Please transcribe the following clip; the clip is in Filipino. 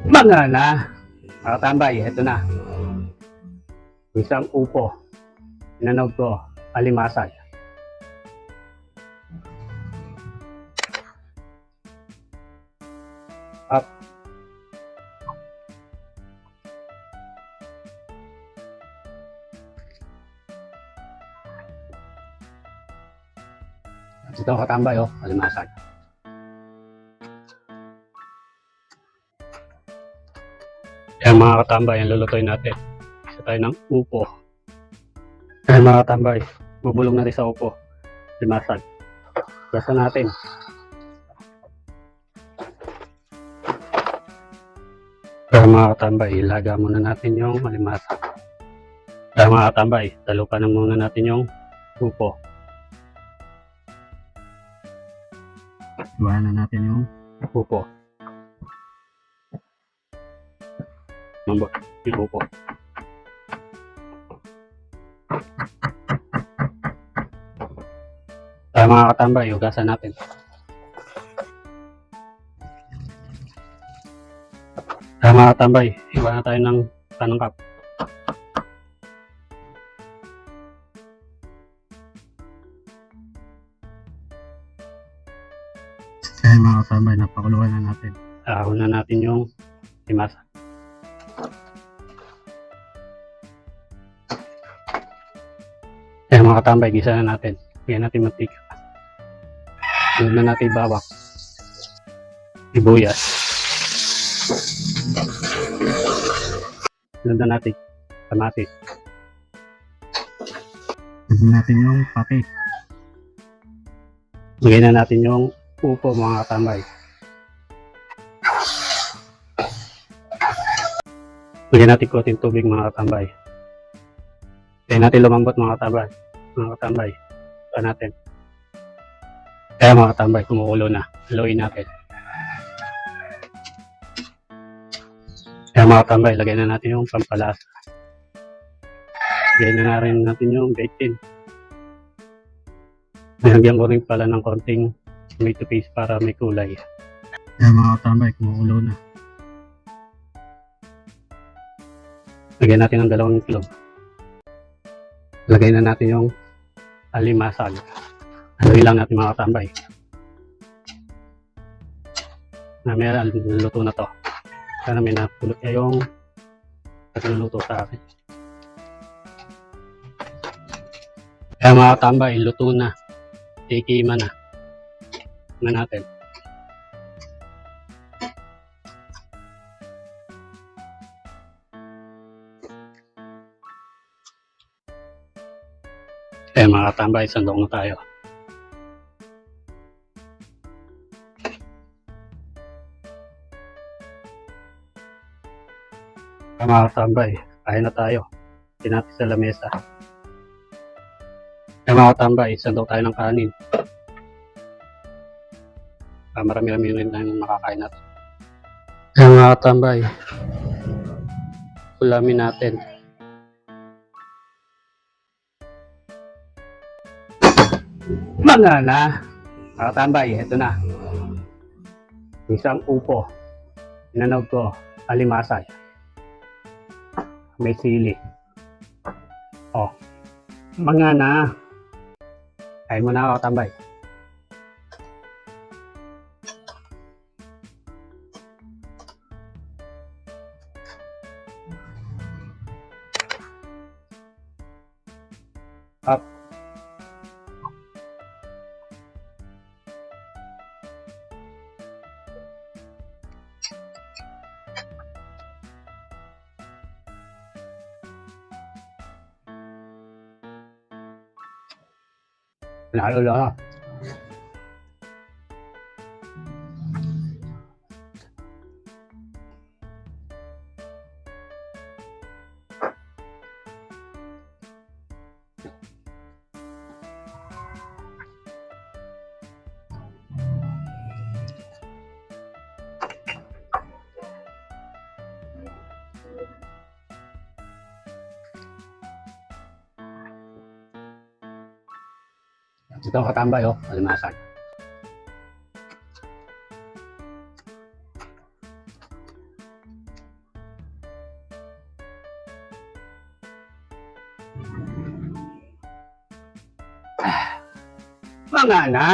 Mga na, makatambay, eto na. Isang upo. Inanaw ko, alimasag. Up. Ito katambay, oh, alimasag. Ayan mga katambay, ang lulutuin natin. Isa tayo ng upo. Ayan mga katambay, bubulong natin sa upo. Limasag. Gasa natin. Ayan mga katambay, ilaga muna natin yung alimasag. Ayan mga katambay, talupan na muna natin yung upo. Iwanan na natin yung upo. Mambot yung upo. Ayan mga katambay, hugasan natin. Ayan mga katambay, iwanan tayo ng panangkap. Ayan mga katambay, napakuluan na natin. Ahon na natin yung limasa. Ayan mga katambay, gisa na natin. Bigyan natin mantika. Sunod na natin bawang. Sibuyas. Sunod na natin kamatis. Sunod natin yung pati. Bigyan na natin yung upo mga katambay. Bigyan natin konting tubig mga katambay. Kaya natin lumambot mga katambay. Mga katambay. Ito natin. Kaya mga katambay, kumukulo na. Haluin natin. Kaya mga katambay, lagay na natin yung pampalasa. Lagay na rin natin yung bacon. Nilagyan ko rin pala ng konting tomato paste para may kulay. Kaya mga katambay, kumukulo na. Lagyan natin ng 2 itlog. Lagay na natin yung alimasag. Haluin lang natin mga katambay. Mamaya luto na to. Sana may napulot niya yung nagluluto sa akin. Kaya mga katambay, luto na. Tikima na. Tingnan natin. Kaya mga katambay, sandok na tayo. Kaya mga katambay, kain na tayo. Tinapis sa lamesa. Kaya mga katambay, sandok tayo ng kanin. Marami-rami rin tayong makakain natin. Kaya mga katambay, ulamin natin. Mga na, mga katambay, eto na. Isang upo. Inanaw ko, alimasag. May sili. Oh, mga na. Kain mo na ako, tambay. Up. Lalo lang. Ito ang katambay, oh, alimasag. Mga na.